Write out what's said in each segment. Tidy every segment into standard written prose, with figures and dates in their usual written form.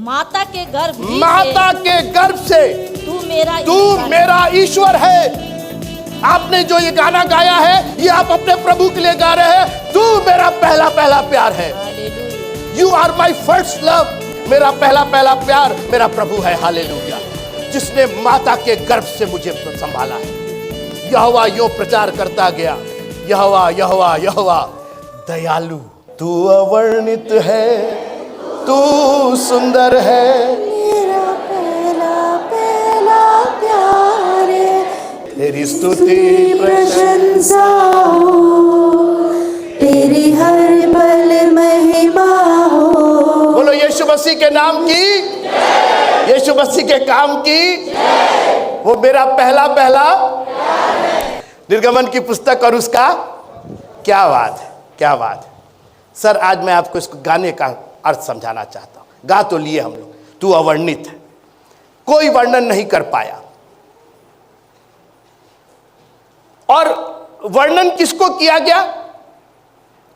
माता के गर्भ से तू मेरा ईश्वर है। आपने जो ये गाना गाया है, ये आप अपने प्रभु के लिए गा रहे हैं। तू मेरा पहला पहला प्यार है। You are my first love. मेरा पहला पहला प्यार मेरा प्रभु है। हालेलुया। जिसने माता के गर्भ से मुझे संभाला है। यहोवा यूं प्रचार करता गया, यहोवा यहोवा यहोवा दयालु। तू अवर्णित है, तू सुंदर है, मेरा पहला पहला प्यार है। तेरी स्तुति प्रशंसा हो, तेरी हर पल महिमा हो। बोलो यीशु मसीह के नाम की, यीशु मसीह के काम की। वो मेरा पहला पहला निर्गमन की पुस्तक और उसका क्या बात है, क्या बात है। सर आज मैं आपको इस गाने का अर्थ समझाना चाहता हूं। गा तो लिए हम लोग, तू अवर्णित है, कोई वर्णन नहीं कर पाया। और वर्णन किसको किया गया?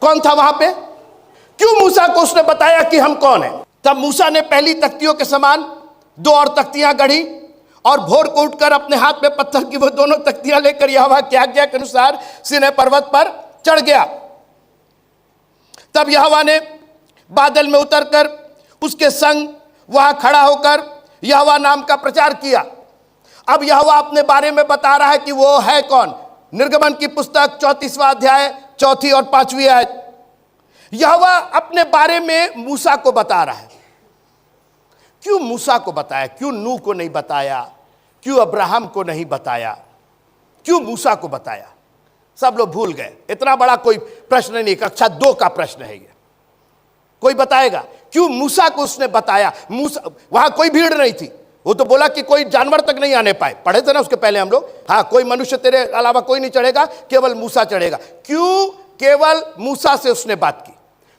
कौन था वहां पे? क्यों मूसा को उसने बताया कि हम कौन हैं? तब मूसा ने पहली तख्तियों के समान 2 और तख्तियां गढ़ी और भोर को उठकर अपने हाथ में पत्थर की वो दोनों तख्तियां लेकर यहोवा की आज्ञा के अनुसार सीनै पर्वत पर चढ़ गया। तब यहोवा ने बादल में उतरकर उसके संग वहां खड़ा होकर यहोवा नाम का प्रचार किया। अब यहोवा अपने बारे में बता रहा है कि वो है कौन। निर्गमन की पुस्तक 34वां अध्याय 4 और 5वीं आयत। यहोवा अपने बारे में मूसा को बता रहा है। क्यों मूसा को बताया? क्यों नूह को नहीं बताया? क्यों अब्राहम को नहीं बताया? क्यों मूसा को बताया? सब लोग भूल गए। इतना बड़ा कोई प्रश्न नहीं, कक्षा 2 का प्रश्न है ये। कोई बताएगा क्यों मूसा को उसने बताया? मूसा, वहां कोई भीड़ नहीं थी। वो तो बोला कि कोई जानवर तक नहीं आने पाए। पढ़े थे ना उसके पहले हम लोग। हाँ, कोई मनुष्य तेरे अलावा कोई नहीं चढ़ेगा, केवल मूसा चढ़ेगा। क्यों केवल मूसा से उसने बात की?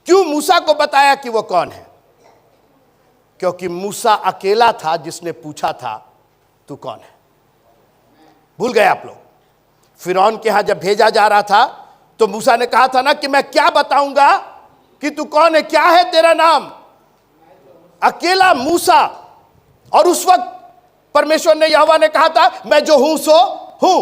क्यों मूसा को बताया कि वो कौन है? क्योंकि मूसा अकेला था जिसने पूछा था तू कौन है। भूल गए आप लोग? फिरौन के यहां जब भेजा जा रहा था तो मूसा ने कहा था ना कि मैं क्या बताऊंगा कि तू कौन है, क्या है तेरा नाम? अकेला मूसा। और उस वक्त परमेश्वर ने, यहोवा ने कहा था मैं जो हूं सो हूं।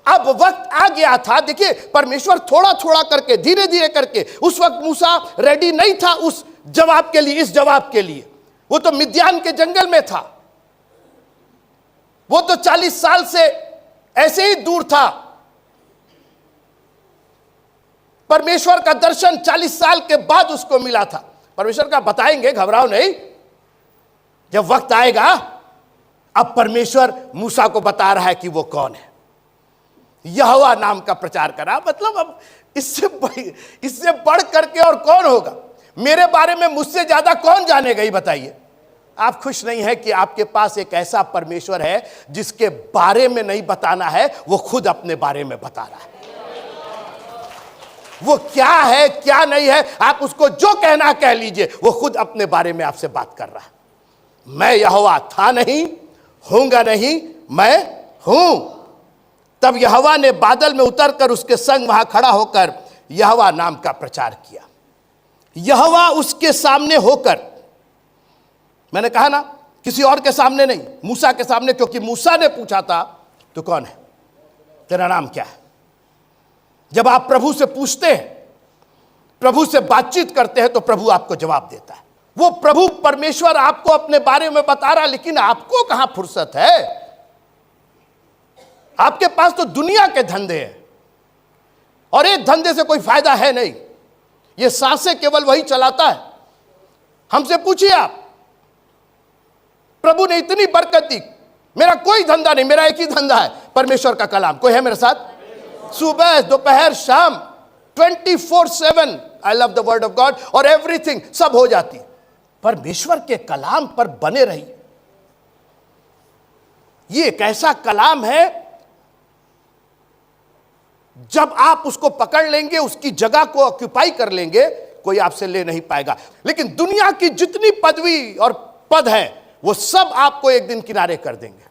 अब वक्त आ गया था। देखिए परमेश्वर थोड़ा थोड़ा करके, धीरे धीरे करके, उस वक्त मूसा रेडी नहीं था उस जवाब के लिए, इस जवाब के लिए। वो तो मिद्यान के जंगल में था। वो तो 40 साल से ऐसे ही दूर था। परमेश्वर का दर्शन 40 साल के बाद उसको मिला था। परमेश्वर का बताएंगे, घबराओ नहीं, जब वक्त आएगा। अब परमेश्वर मूसा को बता रहा है कि वो कौन है। यहोवा नाम का प्रचार करा। मतलब अब इससे बढ़ करके और कौन होगा? मेरे बारे में मुझसे ज्यादा कौन जानेगा? ये बताइए। आप खुश नहीं है कि आपके पास एक ऐसा परमेश्वर है जिसके बारे में नहीं बताना है, वो खुद अपने बारे में बता रहा है। वो क्या है क्या नहीं है, आप उसको जो कहना कह लीजिए, वो खुद अपने बारे में आपसे बात कर रहा है। मैं यहोवा था नहीं, हूंगा नहीं, मैं हूं। तब यहोवा ने बादल में उतरकर उसके संग वहां खड़ा होकर यहोवा नाम का प्रचार किया। यहोवा उसके सामने होकर, मैंने कहा ना किसी और के सामने नहीं, मूसा के सामने, क्योंकि मूसा ने पूछा था तू कौन है, तेरा नाम क्या है। जब आप प्रभु से पूछते हैं, प्रभु से बातचीत करते हैं, तो प्रभु आपको जवाब देता है। वो प्रभु परमेश्वर आपको अपने बारे में बता रहा, लेकिन आपको कहां फुर्सत है। आपके पास तो दुनिया के धंधे हैं और एक धंधे से कोई फायदा है नहीं। ये सांसें केवल वही चलाता है। हमसे पूछिए आप, प्रभु ने इतनी बरकत दी, मेरा कोई धंधा नहीं, मेरा एक ही धंधा है, परमेश्वर का कलाम। कोई है मेरे साथ? सुबह दोपहर शाम 24/7 I love the word of God, और एवरीथिंग सब हो जाती है। परमेश्वर के कलाम पर बने रहिए। ये एक ऐसा कलाम है, जब आप उसको पकड़ लेंगे, उसकी जगह को ऑक्यूपाई कर लेंगे, कोई आपसे ले नहीं पाएगा। लेकिन दुनिया की जितनी पदवी और पद है, वो सब आपको एक दिन किनारे कर देंगे।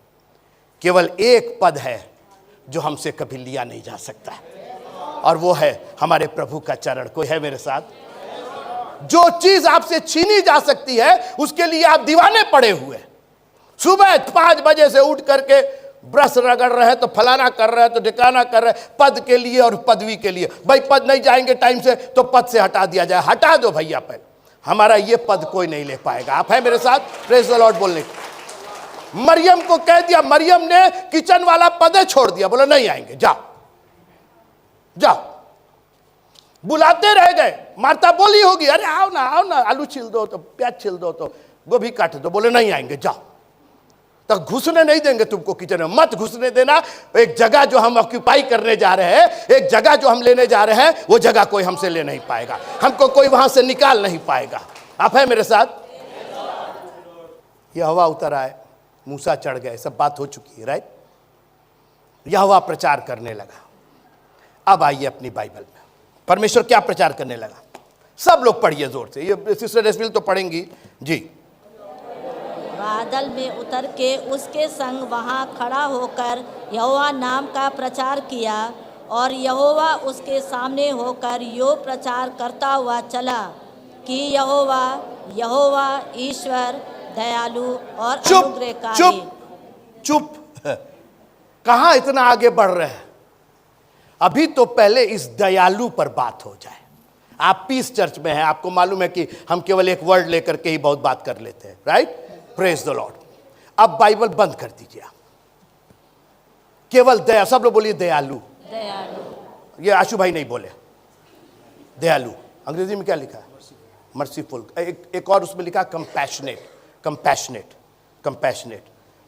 केवल एक पद है जो हमसे कभी लिया नहीं जा सकता, और वो है हमारे प्रभु का चरण। कोई है मेरे साथ? जो चीज आपसे छीनी जा सकती है उसके लिए आप दीवाने पड़े हुए। सुबह 5 बजे से उठ करके ब्रश रगड़ रहे हैं, तो फलाना कर रहे हैं, तो ढिकाना कर रहे हैं, पद के लिए और पदवी के लिए। भाई पद नहीं जाएंगे टाइम से तो पद से हटा दिया जाए। हटा दो भैया, पहले हमारा ये पद कोई नहीं ले पाएगा। आप है मेरे साथ? प्रेज द लॉर्ड बोलने को। मरियम को कह दिया, मरियम ने किचन वाला पद छोड़ दिया, बोला नहीं आएंगे, जाओ जाओ। बुलाते रह गए, मार्ता बोली होगी अरे आओ ना आओ ना, आलू छिल दो तो, प्याज छिल दो तो, गोभी काट दो, बोले नहीं आएंगे, जाओ। तक घुसने नहीं देंगे तुमको किचन में, मत घुसने देना। एक जगह जो हम ऑक्यूपाई करने जा रहे हैं, एक जगह जो हम लेने जा रहे हैं, वो जगह कोई हमसे ले नहीं पाएगा, हमको कोई वहां से निकाल नहीं पाएगा। आप है मेरे साथ? यहोवा उतर आए, मूसा चढ़ गए, सब बात हो चुकी है, राइट? यहोवा प्रचार करने लगा। अब आइए अपनी बाइबल में, परमेश्वर क्या प्रचार करने लगा। सब लोग पढ़िए जोर से, ये सिस्टर रेसविल तो पढ़ेंगी जी। बादल में उतर के उसके संग वहां खड़ा होकर यहोवा नाम का प्रचार किया, और यहोवा उसके सामने होकर यो प्रचार करता हुआ चला कि यहोवा यहोवा ईश्वर दयालु और चुप अनुग्रहकारी। चुप चुप, कहां इतना आगे बढ़ रहे हैं? अभी तो पहले इस दयालु पर बात हो जाए। आप पीस चर्च में हैं, आपको मालूम है कि हम केवल एक वर्ड लेकर के ही बहुत बात कर लेते हैं, राइट? Praise the Lord. अब बाइबल बंद कर दीजिए आप, केवल दया। सब लोग बोलिए दयालु। दयालु। ये आशु भाई नहीं बोले दयालु, अंग्रेजी में क्या लिखा है? मर्सीफुल। एक और उसमें लिखा कंपैशनेट, कंपैशनेट, कंपैशनेट।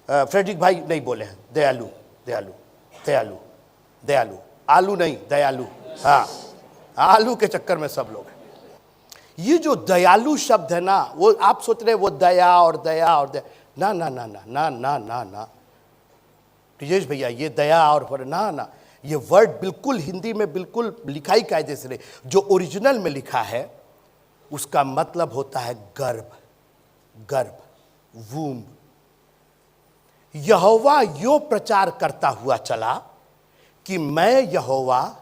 फ्रेडरिक भाई नहीं बोले हैं दयालु, दयालु, दयालु, दयालु। आलू नहीं, दयालु। हाँ, आलू के चक्कर में सब लोग हैं। ये जो दयालु शब्द है ना, वो आप सोच रहे वो दया और दया और दया, ना ना ना ना ना ना ना ना ब्रिजेश भैया, ये दया और ना ना, ये वर्ड बिल्कुल हिंदी में बिल्कुल लिखाई कायदे से नहीं। जो ओरिजिनल में लिखा है उसका मतलब होता है गर्भ, गर्भ, वूम। यहोवा यो प्रचार करता हुआ चला कि मैं यहोवा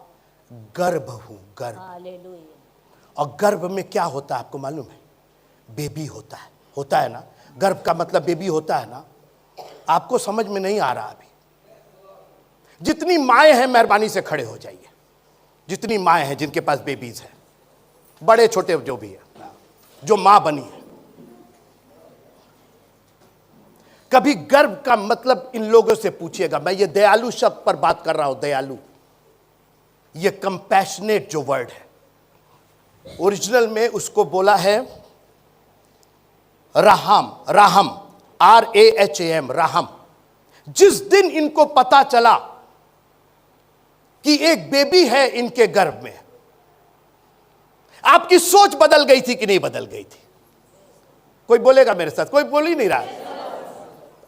गर्भ हूं, गर्भ। हालेलुया। और गर्भ में क्या होता है आपको मालूम है? बेबी होता है ना? गर्भ का मतलब बेबी होता है ना? आपको समझ में नहीं आ रहा अभी। जितनी माएँ हैं मेहरबानी से खड़े हो जाइए, जितनी माएँ हैं जिनके पास बेबीज हैं, बड़े छोटे जो भी है, जो माँ बनी है। कभी गर्भ का मतलब इन लोगों से पूछिएगा। मैं ये दयालु शब्द पर बात कर रहा हूं, दयालु। ये कंपैशनेट जो वर्ड है, ओरिजिनल में उसको बोला है राहम, राहम, RAHAM, राहम। जिस दिन इनको पता चला कि एक बेबी है इनके गर्भ में, आपकी सोच बदल गई थी कि नहीं बदल गई थी? कोई बोलेगा मेरे साथ? कोई बोल ही नहीं रहा।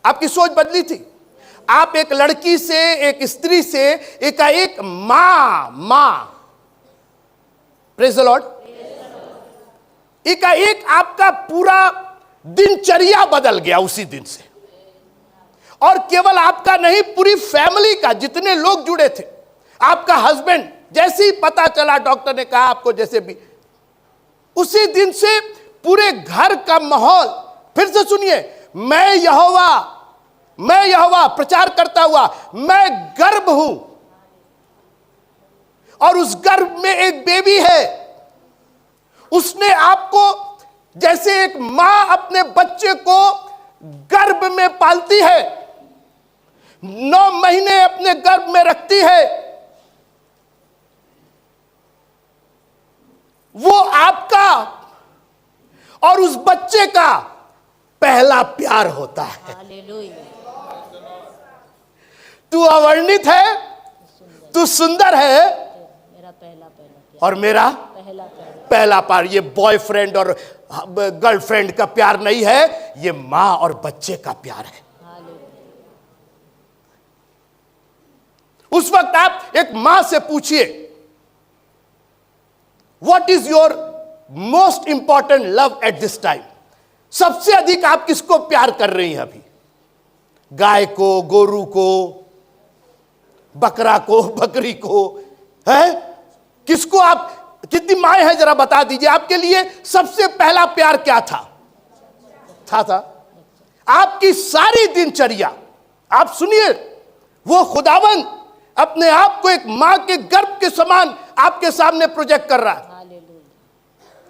आपकी सोच बदली थी। आप एक लड़की से, एक स्त्री से एकाएक मां, प्रेज द लॉर्ड, एकाएक आपका पूरा दिनचर्या बदल गया उसी दिन से। और केवल आपका नहीं, पूरी फैमिली का, जितने लोग जुड़े थे। आपका हस्बैंड, जैसे ही पता चला, डॉक्टर ने कहा आपको जैसे भी, उसी दिन से पूरे घर का माहौल, फिर से सुनिए, मैं यहोवा प्रचार करता हुआ, मैं गर्भ हूं और उस गर्भ में एक बेबी है। उसने आपको, जैसे एक मां अपने बच्चे को गर्भ में पालती है, 9 महीने अपने गर्भ में रखती है, वो आपका और उस बच्चे का पहला प्यार होता है। हालेलुया। तू अवर्णित है, तू सुंदर है, मेरा पहला प्यार, और मेरा पहला प्यार। पहला प्यार। ये बॉयफ्रेंड और गर्लफ्रेंड का प्यार नहीं है, ये मां और बच्चे का प्यार है। हालेलुया। उस वक्त आप एक मां से पूछिए, what is your most important love at this time? सबसे अधिक आप किसको प्यार कर रही हैं अभी? गाय को, गोरू को, बकरा को, बकरी को, है? किसको आप कितनी माएँ हैं जरा बता दीजिए, आपके लिए सबसे पहला प्यार क्या था? आपकी सारी दिनचर्या, आप सुनिए, वो खुदावंद अपने आप को एक मां के गर्भ के समान आपके सामने प्रोजेक्ट कर रहा है।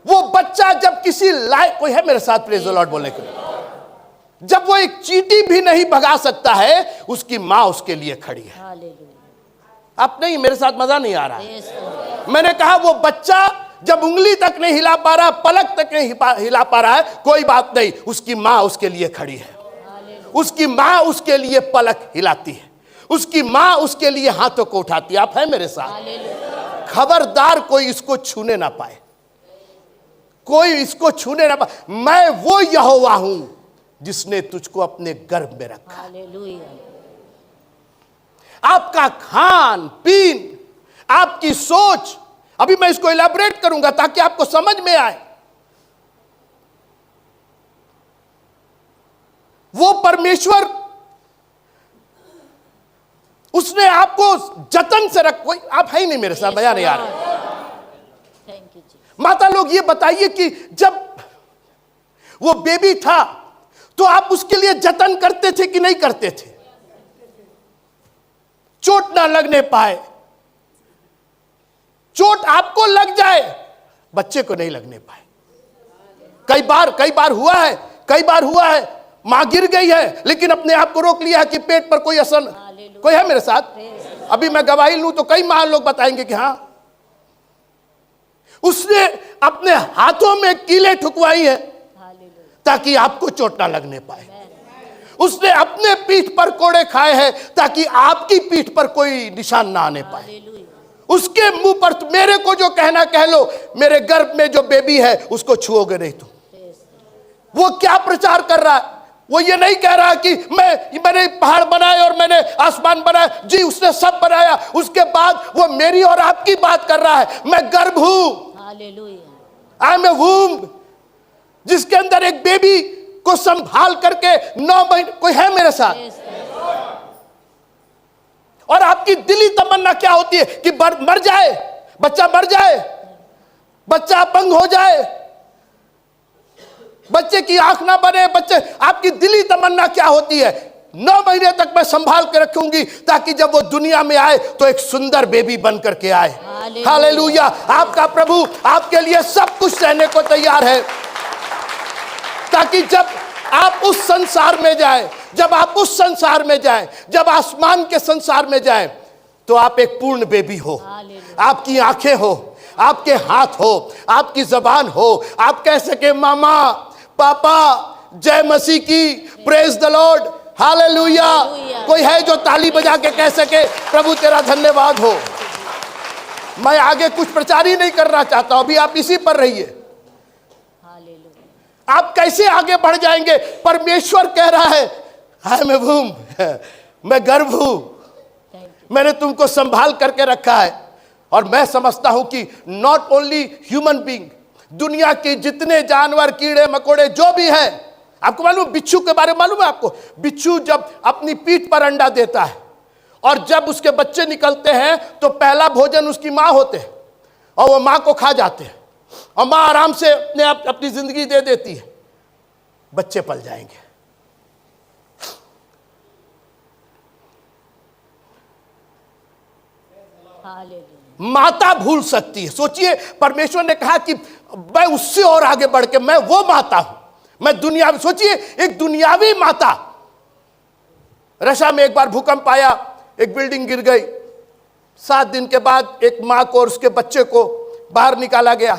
वो बच्चा जब किसी लायक, कोई है मेरे साथ प्रेज द लॉर्ड बोलने के लिए, जब वो एक चींटी भी नहीं भगा सकता है, उसकी मां उसके लिए खड़ी है। आप नहीं, मेरे साथ मजा नहीं आ रहा है। मैंने कहा वो बच्चा जब उंगली तक नहीं हिला पा रहा, पलक तक नहीं हिला पा रहा है, कोई बात नहीं, उसकी मां उसके लिए खड़ी है। उसकी मां उसके लिए पलक हिलाती है, उसकी मां उसके लिए हाथों को उठाती है। आप हैं मेरे साथ? खबरदार कोई इसको छूने ना पाए, कोई इसको छूने ना पाए। मैं वो यहोवा हूं जिसने तुझको अपने गर्भ में रखा। आपका खान पीन, आपकी सोच, अभी मैं इसको इलैबोरेट करूंगा ताकि आपको समझ में आए। वो परमेश्वर, उसने आपको जतन से रख, कोई आप है ही नहीं मेरे साथ, मजा नहीं आ रहा। माता लोग ये बताइए कि जब वो बेबी था तो आप उसके लिए जतन करते थे कि नहीं करते थे? चोट ना लगने पाए, चोट आपको लग जाए, बच्चे को नहीं लगने पाए। कई बार हुआ है, मां गिर गई है लेकिन अपने आप को रोक लिया है कि पेट पर कोई असर। कोई है मेरे साथ? अभी मैं गवाही लूं तो कई मां लोग बताएंगे कि हां, उसने अपने हाथों में कीले ठुकवाई है ताकि आपको चोट ना लगने पाए। उसने अपने पीठ पर कोड़े खाए हैं ताकि आपकी पीठ पर कोई निशान ना आने पाए। उसके मुंह पर मेरे को जो कहना कह लो, मेरे गर्भ में जो बेबी है उसको छुओगे नहीं तुम। वो क्या प्रचार कर रहा है? वो ये नहीं कह रहा कि मैंने पहाड़ बनाए और मैंने आसमान बनाया। जी, उसने सब बनाया, उसके बाद वो मेरी और आपकी बात कर रहा है। मैं गर्भ हूं, आई एम ए वूम्ब, जिसके अंदर एक बेबी को संभाल करके 9 महीने। कोई है मेरे साथ? और आपकी दिली तमन्ना क्या होती है कि मर जाए बच्चा, मर जाए बच्चा, अपंग हो जाए, बच्चे की आंख ना बने, बच्चे। आपकी दिली तमन्ना क्या होती है? 9 महीने तक मैं संभाल के रखूंगी ताकि जब वो दुनिया में आए तो एक सुंदर बेबी बन करके आए। हालेलुया। आपका प्रभु आपके लिए सब कुछ सहने को तैयार है ताकि जब आप उस संसार में जाएं, जब आप उस संसार में जाएं, जब आसमान के संसार में जाएं, तो आप एक पूर्ण बेबी हो। आपकी आंखें हो, आपके हाथ हो, आपकी जबान हो, आप कह सके मामा, पापा, जय मसीह की, प्रेज द लॉर्ड, हालेलुया। कोई है जो ताली बजा के कह सके प्रभु तेरा धन्यवाद हो? मैं आगे कुछ प्रचार ही नहीं करना चाहता हूं, अभी आप इसी पर रहिए। आप कैसे आगे बढ़ जाएंगे? परमेश्वर कह रहा है, आई एम ए वूम्ब, मैं गर्भ हूं, मैंने तुमको संभाल करके रखा है। और मैं समझता हूं कि नॉट ओनली ह्यूमन बीइंग, दुनिया के जितने जानवर, कीड़े मकोड़े जो भी हैं, आपको मालूम, बिच्छू के बारे में मालूम है आपको? बिच्छू जब अपनी पीठ पर अंडा देता है और जब उसके बच्चे निकलते हैं तो पहला भोजन उसकी माँ होते हैं और वो माँ को खा जाते हैं और माँ आराम से अपने आप अपनी जिंदगी दे देती है, बच्चे पल जाएंगे। माता भूल सकती है। सोचिए, परमेश्वर ने कहा कि मैं उससे और आगे बढ़ के मैं वो माता हूं, मैं दुनियावी। सोचिए, एक दुनियावी माता। रशिया में एक बार भूकंप आया, एक बिल्डिंग गिर गई। 7 दिन के बाद एक मां को और उसके बच्चे को बाहर निकाला गया।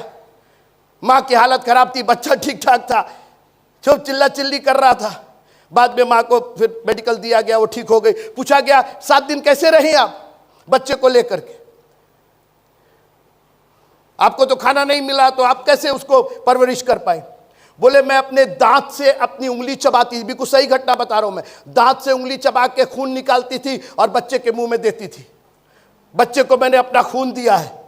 मां की हालत खराब थी, बच्चा ठीक ठाक था, खूब चिल्ला चिल्ली कर रहा था। बाद में मां को फिर मेडिकल दिया गया, वो ठीक हो गई। पूछा गया 7 दिन कैसे रही आप बच्चे को लेकर के? आपको तो खाना नहीं मिला तो आप कैसे उसको परवरिश कर पाए? बोले मैं अपने दांत से अपनी उंगली चबाती थी, बिल्कुल सही घटना बता रहा हूं मैं, दांत से उंगली चबा के खून निकालती थी और बच्चे के मुंह में देती थी। बच्चे को मैंने अपना खून दिया है।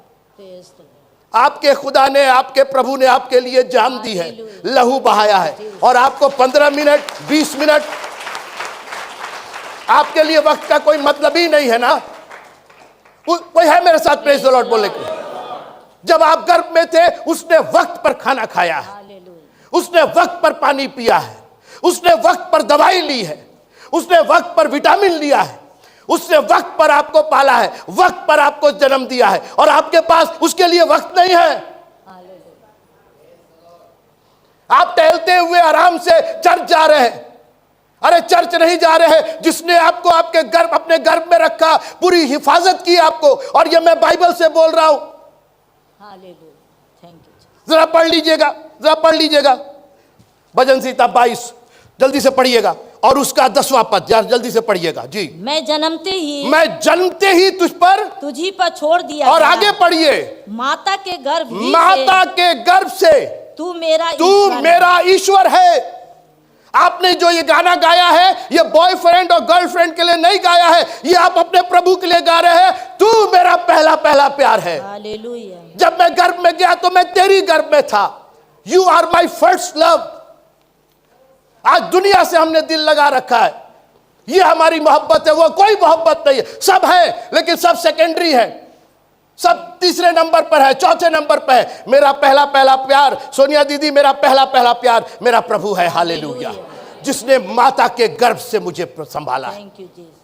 आपके खुदा ने, आपके प्रभु ने आपके लिए जान दी है, लहू बहाया है। और आपको 15 मिनट 20 मिनट आपके लिए वक्त का कोई मतलब ही नहीं है ना? कोई है मेरे साथ प्रेज द लॉर्ड बोलने के? जब आप गर्भ में थे उसने वक्त पर खाना खाया है, हालेलुया। उसने वक्त पर पानी पिया है, उसने वक्त पर दवाई ली है, उसने वक्त पर विटामिन लिया है, उसने वक्त पर आपको पाला है, वक्त पर आपको जन्म दिया है, और आपके पास उसके लिए वक्त नहीं है। हालेलुया। आप टहलते हुए आराम से चर्च जा रहे हैं। अरे चर्च नहीं जा रहे हैं, जिसने आपको आपके गर्भ अपने गर्भ में रखा, पूरी हिफाजत की आपको, और ये मैं बाइबल से बोल रहा हूं। हालेलुया। Thank you. जरा पढ़ लीजिएगा, जरा पढ़ लीजिएगा भजन संहिता 22, जल्दी से पढ़िएगा, और उसका 10वां पद जल्दी से पढ़िएगा जी। मैं जन्मते ही तुझ पर तुझी पर छोड़ दिया और गया। आगे पढ़िए, माता के गर्भ ही माता के गर्भ से तू मेरा तू ईश्वर है। मेरा ईश्वर है। आपने जो ये गाना गाया है, ये बॉयफ्रेंड और गर्लफ्रेंड के लिए नहीं गाया है, ये आप अपने प्रभु के लिए गा रहे हैं। तू मेरा पहला पहला प्यार है। हालेलुया। जब मैं गर्भ में गया तो मैं तेरी गर्भ में था। You are my first love. आज दुनिया से हमने दिल लगा रखा है, ये हमारी मोहब्बत है, वो कोई मोहब्बत नहीं है। सब है लेकिन सब सेकेंडरी है, सब तीसरे नंबर पर है, चौथे नंबर पर है। मेरा पहला पहला प्यार, सोनिया दीदी, मेरा पहला पहला प्यार मेरा प्रभु है। हालेलुया, जिसने माता के गर्भ से मुझे संभाला है। Thank you Jesus.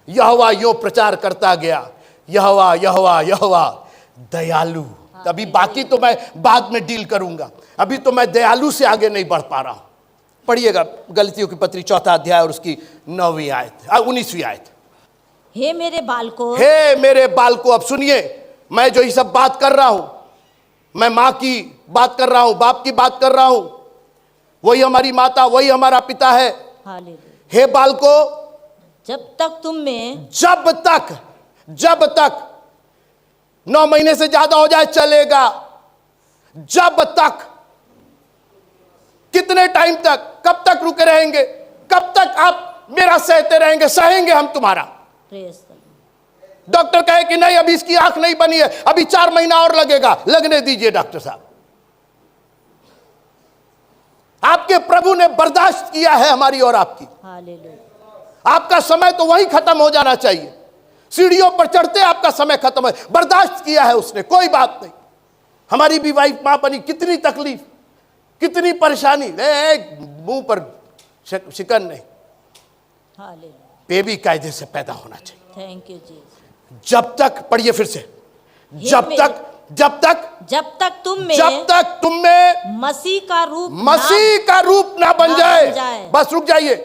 यहोवा यूं प्रचार करता गया, यहोवा यहोवा यहोवा दयालु। अभी बाकी तो मैं बाद में डील करूंगा, अभी तो मैं दयालु से आगे नहीं बढ़ पा रहा हूं। पढ़िएगा गलतियों की पत्री 4 अध्याय और उसकी 9वीं आयत, 19वीं आयत। हे मेरे बालको, हे मेरे बालको, अब सुनिए, मैं जो ये सब बात कर रहा हूं, मैं माँ की बात कर रहा हूं, बाप की बात कर रहा हूं, वही हमारी माता, वही हमारा पिता है। हालेलुया। हे बालको, जब तक तुम में जब तक 9 महीने से ज्यादा हो जाए चलेगा, जब तक, कितने टाइम तक, कब तक रुके रहेंगे, कब तक आप मेरा सहते रहेंगे? सहेंगे हम तुम्हारा। Praise the Lord. डॉक्टर कहे कि नहीं अभी इसकी आंख नहीं बनी है, अभी 4 महीना और लगेगा, लगने दीजिए डॉक्टर साहब। आपके प्रभु ने बर्दाश्त किया है हमारी और आपकी। हालेलुया। आपका समय तो वहीं खत्म हो जाना चाहिए, सीढ़ियों पर चढ़ते आपका समय खत्म है। बर्दाश्त किया है उसने, कोई बात नहीं। हमारी भी वाइफ मां बनी, कितनी तकलीफ, कितनी परेशानी, मुंह पर शिकन नहीं। हालेलुया। बेबी कायदे से पैदा होना चाहिए। Thank you Jesus. जब तक, पढ़िए फिर से, जब तक तुम में मसीह का रूप ना बन जाए। बस रुक जाइए।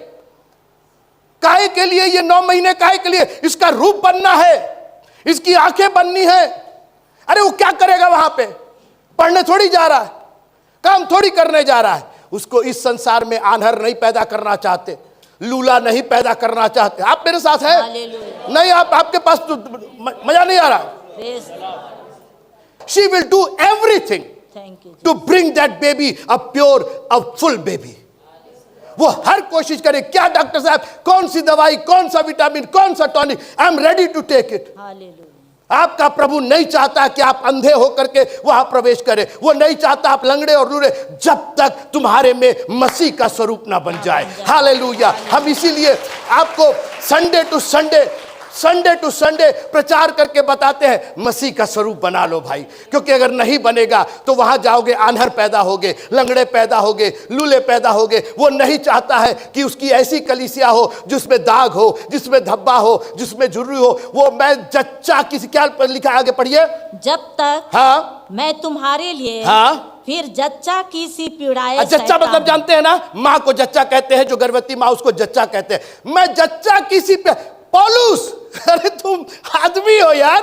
काहे के लिए ये 9 महीने, काहे के लिए? इसका रूप बनना है, इसकी आंखें बननी है। अरे वो क्या करेगा वहां पे? पढ़ने थोड़ी जा रहा है, काम थोड़ी करने जा रहा है। उसको इस संसार में आन्हर नहीं पैदा करना चाहते, लूला नहीं पैदा करना चाहते। आप मेरे साथ हैं? हालेलुया। नहीं, आपके पास तो मजा नहीं आ रहा। Praise the Lord. She will do everything thank you to bring that baby a pure, a full baby. वो हर कोशिश करे, क्या डॉक्टर साहब, कौन सी दवाई, कौन सा विटामिन, कौन सा tonic, I am ready to take it. Hallelujah. आपका प्रभु नहीं चाहता कि आप अंधे होकर के वहां प्रवेश करें, वो नहीं चाहता आप लंगड़े और लूले, जब तक तुम्हारे में मसीह का स्वरूप ना बन जाए। हालेलुया। हम इसीलिए आपको संडे टू संडे प्रचार करके बताते हैं, मसीह का स्वरूप बना लो भाई, क्योंकि अगर नहीं बनेगा तो वहां जाओगे, आन्हर पैदा होगे, लंगड़े पैदा होगे, लूले पैदा होगे। वो नहीं चाहता है कि उसकी ऐसी कलीसिया हो जिसमें दाग हो, जिसमें धब्बा हो, जिसमें झुर्री हो। वो मैं जच्चा किसी, क्या लिखा आगे पढ़िए, जब तक हाँ मैं तुम्हारे लिए फिर जच्चा की सी पीड़ाएं जच्चा मतलब जानते हैं ना, माँ को जच्चा कहते हैं, जो गर्भवती माँ उसको जच्चा कहते हैं। मैं जच्चा किसी पे, पौलुस, अरे तुम आदमी हो यार,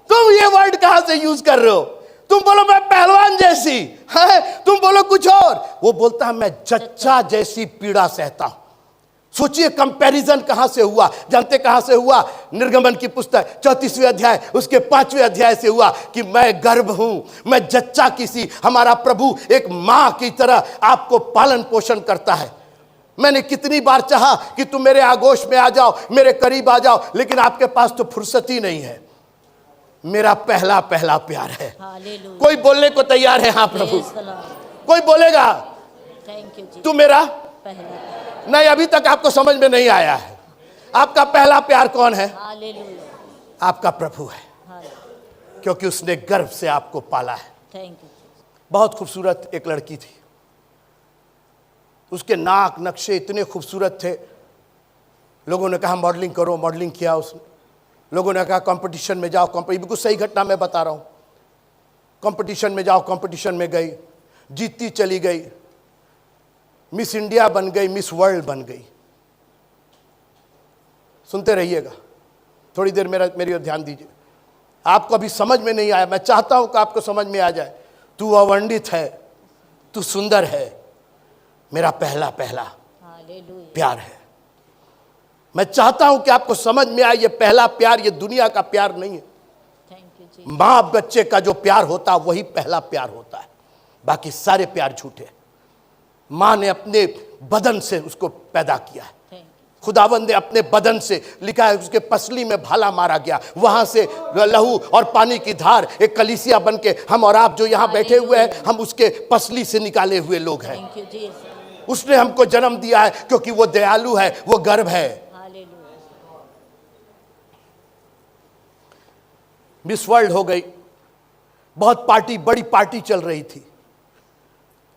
तुम ये वर्ड कहां से यूज कर रहे हो? तुम बोलो मैं पहलवान जैसी है, तुम बोलो कुछ और, वो बोलता है मैं जच्चा जैसी पीड़ा सहता हूं। सोचिए कंपैरिजन कहां से हुआ, जानते कहां से हुआ? निर्गमन की पुस्तक 34वें अध्याय उसके 5वें अध्याय से हुआ कि मैं गर्भ हूं, मैं जच्चा किसी। हमारा प्रभु एक मां की तरह आपको पालन पोषण करता है। मैंने कितनी बार चाहा कि तुम मेरे आगोश में आ जाओ, मेरे करीब आ जाओ, लेकिन आपके पास तो फुर्सत ही नहीं है। मेरा पहला पहला प्यार है। हालेलुया। कोई बोलने को तैयार है? हाँ प्रभु। Praise the Lord. कोई बोलेगा थैंक यू जी। तू मेरा? पहला। नहीं, अभी तक आपको समझ में नहीं आया है। आपका पहला प्यार कौन है? हालेलुया। आपका प्रभु है। हालेलुया। क्योंकि उसने गर्भ से आपको पाला है। Thank you. बहुत खूबसूरत एक लड़की थी, उसके नाक नक्शे इतने खूबसूरत थे। लोगों ने कहा मॉडलिंग करो, मॉडलिंग किया उसने। लोगों ने कहा कंपटीशन में जाओ, बिल्कुल सही घटना मैं बता रहा हूँ। कंपटीशन में जाओ, कंपटीशन में गई, जीतती चली गई, मिस इंडिया बन गई, मिस वर्ल्ड बन गई। सुनते रहिएगा, थोड़ी देर मेरी ओर ध्यान दीजिए। आपको अभी समझ में नहीं आया, मैं चाहता हूं कि आपको समझ में आ जाए। तू अवर्णित है, तू सुंदर है, मेरा पहला पहला हालेलुया। प्यार है। मैं चाहता हूं कि आपको समझ में आए, ये पहला प्यार ये दुनिया का प्यार नहीं है। थैंक यू जी। माँ बच्चे का जो प्यार होता है वही पहला प्यार होता है, बाकी सारे प्यार झूठे। माँ ने अपने बदन से उसको पैदा किया है। Thank you. खुदावंद ने अपने बदन से, लिखा है उसके पसली में भाला मारा गया, वहां से लहू और पानी की धार, एक कलीसिया बन के हम और आप जो यहाँ बैठे हुए हैं, हम उसके पसली से निकाले हुए लोग हैं। थैंक यू जी। उसने हमको जन्म दिया है क्योंकि वो दयालु है, वो गर्व है। हालेलुया। मिस वर्ल्ड हो गई, बहुत पार्टी, बड़ी पार्टी चल रही थी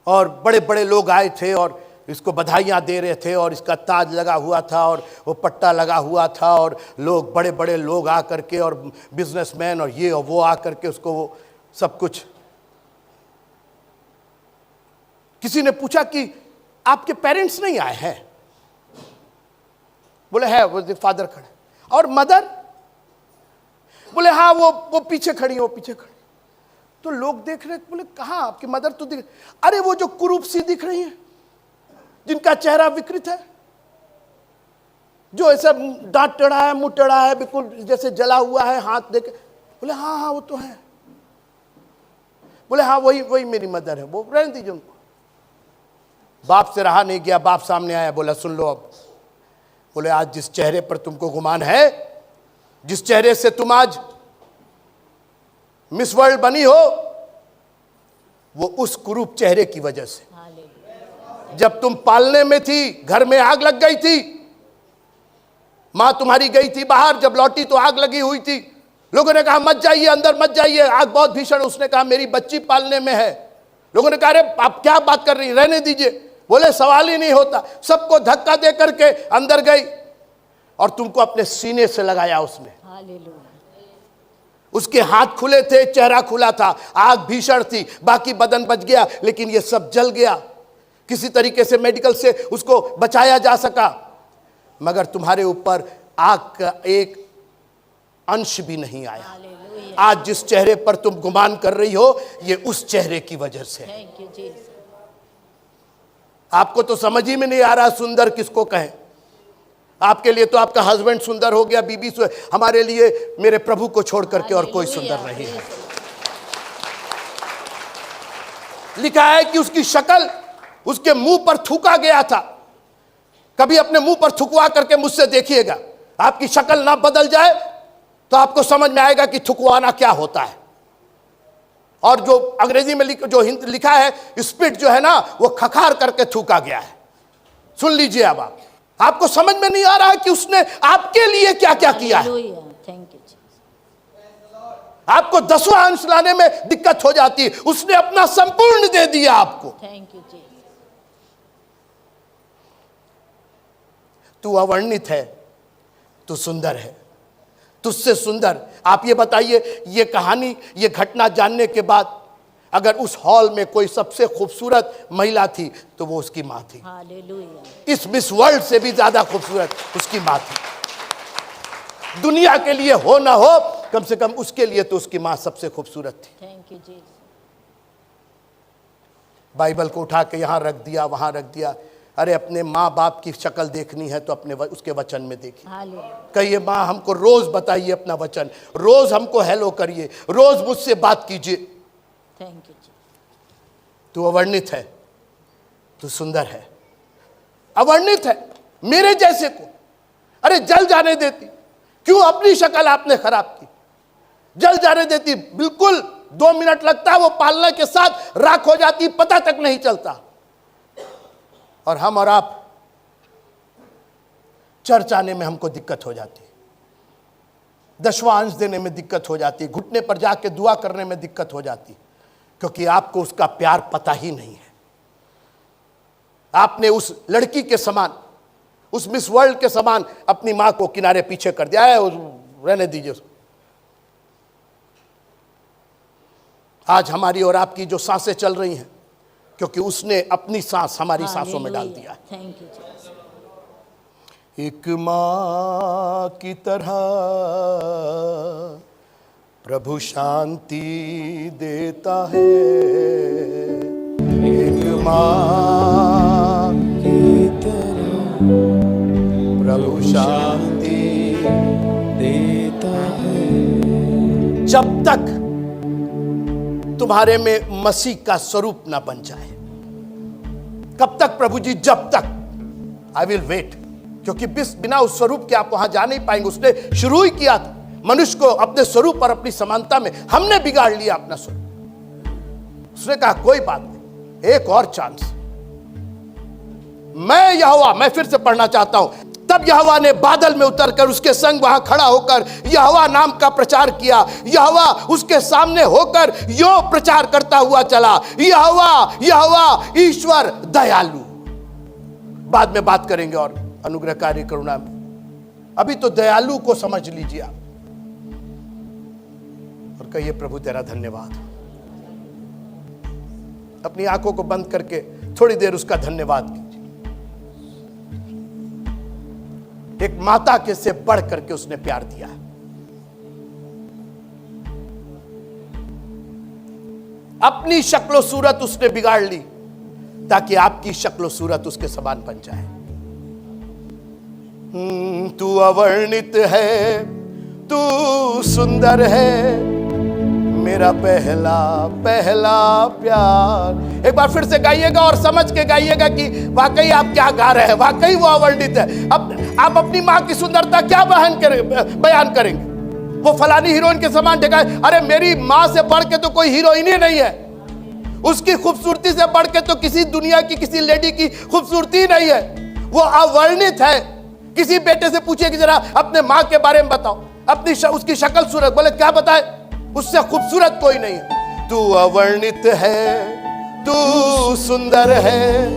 और बड़े बड़े लोग आए थे और इसको बधाइयाँ दे रहे थे और इसका ताज लगा हुआ था और वो पट्टा लगा हुआ था और लोग, बड़े बड़े लोग आ करके और बिजनेसमैन और ये और वो आ करके उसको वो सब कुछ। किसी ने पूछा कि आपके पेरेंट्स नहीं आए हैं? बोले है, वो फादर खड़े। और मदर? बोले हाँ, वो पीछे खड़ी है, वो पीछे खड़ी। तो लोग देख रहे, बोले कहाँ आपकी मदर? तो दिख, अरे वो जो कुरूप सी दिख रही है, जिनका चेहरा विकृत है, जो ऐसा दांत टेढ़ा है, मुंह टेढ़ा है, बिल्कुल जैसे जला हुआ है, हाथ देके। बोले हाँ हाँ वो तो है। बोले हाँ वही मेरी मदर है, वो रहने दीजिए उनको। बाप से रहा नहीं गया, बाप सामने आया, बोला सुन लो अब। बोले आज जिस चेहरे पर तुमको गुमान है, जिस चेहरे से तुम आज मिस वर्ल्ड बनी हो, वो उस कुरूप चेहरे की वजह से। हालेलुया। जब तुम पालने में थी, घर में आग लग गई थी, मां तुम्हारी गई थी बाहर, जब लौटी तो आग लगी हुई थी। लोगों ने कहा मत जाइए, अंदर मत जाइए, आग बहुत भीषण। उसने कहा मेरी बच्ची पालने में है। लोगों ने कहा अरे आप क्या बात कर रही हैं, रहने दीजिए। बोले सवाल ही नहीं होता। सबको धक्का दे करके अंदर गई और तुमको अपने सीने से लगाया उसने। हालेलुया। उसके हाथ खुले थे, चेहरा खुला था, आग भीषण थी, बाकी बदन बच गया, लेकिन ये सब जल गया। किसी तरीके से मेडिकल से उसको बचाया जा सका, मगर तुम्हारे ऊपर आग का एक अंश भी नहीं आया। हालेलुया। आज जिस चेहरे पर तुम गुमान कर रही हो, ये उस चेहरे की वजह से। Thank you Jesus. आपको तो समझ ही में नहीं आ रहा सुंदर किसको कहें। आपके लिए तो आपका हस्बैंड सुंदर हो गया, बीबी हमारे लिए मेरे प्रभु को छोड़ करके और कोई सुंदर नहीं है। लिखा है कि उसकी शक्ल उसके मुंह पर थूका गया था। कभी अपने मुंह पर थुकवा करके मुझसे देखिएगा, आपकी शक्ल ना बदल जाए तो आपको समझ में आएगा कि थुकवाना क्या होता है। और जो अंग्रेजी में जो हिंदी लिखा है, स्पिट जो है ना, वो खखार करके थूका गया है। सुन लीजिए अब आपको समझ में नहीं आ रहा है कि उसने आपके लिए क्या क्या किया है। Thank you Jesus. आपको 10वां अंश लाने में दिक्कत हो जाती है, उसने अपना संपूर्ण दे दिया आपको। Thank you Jesus. तू अवर्णित है, तू सुंदर है, तुझसे सुंदर। आप ये बताइए, ये कहानी, ये घटना जानने के बाद अगर उस हॉल में कोई सबसे खूबसूरत महिला थी तो वो उसकी मां थी। हालेलुया। इस मिस वर्ल्ड से भी ज्यादा खूबसूरत उसकी मां थी। दुनिया के लिए हो ना हो, कम से कम उसके लिए तो उसकी मां सबसे खूबसूरत थी। Thank you Jesus. बाइबल को उठा के यहाँ रख दिया, वहां रख दिया। अरे अपने माँ बाप की शक्ल देखनी है तो अपने उसके वचन में देखिए। हालेलुया। कहिए माँ हमको रोज बताइए अपना वचन, रोज हमको हेलो करिए, रोज मुझसे बात कीजिए। Thank you Jesus. तू अवर्णित है, तू सुंदर है। अवर्णित है मेरे जैसे को अरे जल जाने देती, क्यों अपनी शक्ल आपने खराब की? जल जाने देती, बिल्कुल 2 मिनट लगता है, वो पालने के साथ राख हो जाती, पता तक नहीं चलता। और हम और आप चर्च आने में हमको दिक्कत हो जाती। दशवां अंश देने में दिक्कत हो जाती है, घुटने पर जाके दुआ करने में दिक्कत हो जाती है, क्योंकि आपको उसका प्यार पता ही नहीं है। आपने उस लड़की के समान, उस मिस वर्ल्ड के समान अपनी मां को किनारे पीछे कर दिया है, रहने दीजिए उसको। आज हमारी और आपकी जो सांसें चल रही हैं, क्योंकि उसने अपनी सांस हमारी सांसों में डाल दिया है। Thank you Jesus. एक मां की तरह प्रभु शांति देता है, एक मां की तरह प्रभु शांति देता है। जब तक तुम्हारे में मसीह का स्वरूप ना बन जाए, कब तक प्रभु जी? जब तक। आई विल वेट, क्योंकि बिना उस स्वरूप के आप वहां जा नहीं पाएंगे। उसने शुरू ही किया था मनुष्य को अपने स्वरूप और अपनी समानता में, हमने बिगाड़ लिया अपना स्वरूप। उसने कहा कोई बात नहीं, एक और चांस। मैं यहोवा, मैं फिर से पढ़ना चाहता हूं। तब यहोवा ने बादल में उतरकर उसके संग वहां खड़ा होकर यहोवा नाम का प्रचार किया। यहोवा उसके सामने होकर यो प्रचार करता हुआ चला, यहोवा यहोवा ईश्वर दयालु। बाद में बात करेंगे और अनुग्रहकारी करुणा में। अभी तो दयालु को समझ लीजिए आप और कहिए प्रभु तेरा धन्यवाद। अपनी आंखों को बंद करके थोड़ी देर उसका धन्यवाद कीजिए। एक माता के से बढ़ करके उसने प्यार दिया। अपनी शक्लो सूरत उसने बिगाड़ ली ताकि आपकी शक्लो सूरत उसके समान बन जाए। तू अवर्णित है, तू सुंदर है, मेरा पहला पहला प्यार। एक बार फिर से गाइएगा और समझ के गाइएगा कि वाकई आप क्या गा रहे हैं। वाकई वो अवर्णित है। अब आप अपनी मां की सुंदरता क्या बयान करेंगे? वो फलानी हीरोइन के समान दिखाए। अरे मेरी मां से बढ़ के तो कोई हीरोइन ही नहीं है। उसकी खूबसूरती से बढ़ के तो किसी दुनिया की किसी लेडी की खूबसूरती नहीं है। वो अवर्णित है। किसी बेटे से पूछिए कि जरा अपने मां के बारे में बताओ, अपनी उसकी शक्ल सूरत, बोले क्या बताए? उससे खूबसूरत कोई नहीं है। तू अवर्णित है, तू सुंदर है,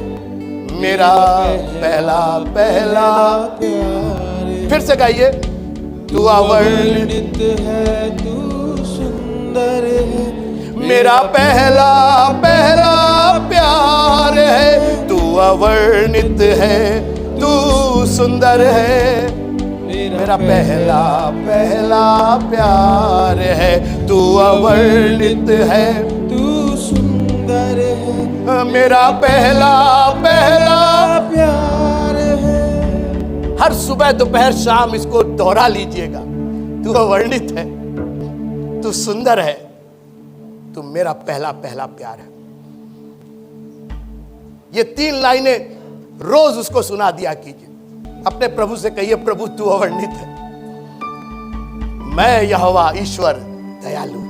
मेरा पहला पहला प्यार। फिर से गाइए। तू अवर्णित है, तू सुंदर है, मेरा पहला पहला प्यार है। तू अवर्णित है, तू सुंदर है, मेरा पहला पहला प्यार है। तू अवर्णित है, तू सुंदर है, मेरा पहला पहला प्यार है। हर सुबह दोपहर शाम इसको दोहरा लीजिएगा। तू अवर्णित है, तू सुंदर है, तू मेरा पहला पहला प्यार है। ये 3 लाइनें रोज उसको सुना दिया कीजिए। अपने प्रभु से कहिए प्रभु तू अवर्णित है, मैं यहोवा ईश्वर दयालु।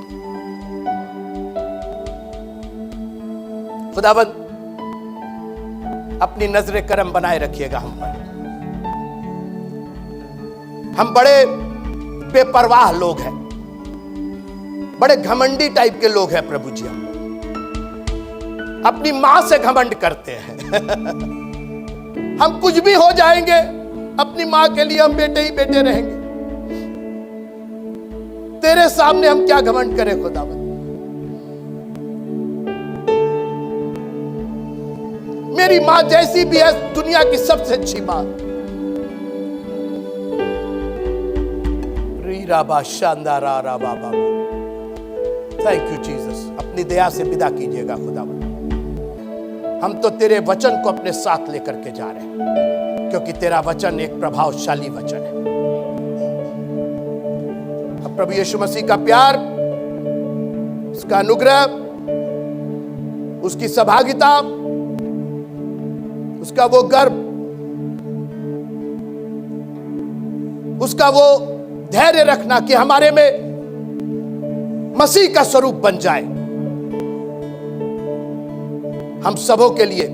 खुदावंद अपनी नजरे करम बनाए रखिएगा हम पर। हम बड़े बेपरवाह लोग हैं, बड़े घमंडी टाइप के लोग हैं प्रभु जी। हम अपनी मां से घमंड करते हैं। हम कुछ भी हो जाएंगे, अपनी मां के लिए हम बेटे ही बेटे रहेंगे। तेरे सामने हम क्या घमंड करें खुदावंद? मेरी मां जैसी भी है, दुनिया की सबसे अच्छी मां। रीराबा शानदारा राबा बाबा। Thank you Jesus. अपनी दया से विदा कीजिएगा खुदावंद। हम तो तेरे वचन को अपने साथ लेकर के जा रहे हैं, क्योंकि तेरा वचन एक प्रभावशाली वचन है। अब प्रभु यीशु मसीह का प्यार, उसका अनुग्रह, उसकी सहभागिता, उसका वो गर्व, उसका वो धैर्य रखना कि हमारे में मसीह का स्वरूप बन जाए, हम सबों के लिए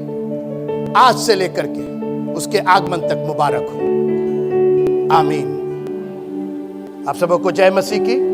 आज से लेकर के उसके आगमन तक मुबारक हो। आमीन, आप सबको जय मसीह की।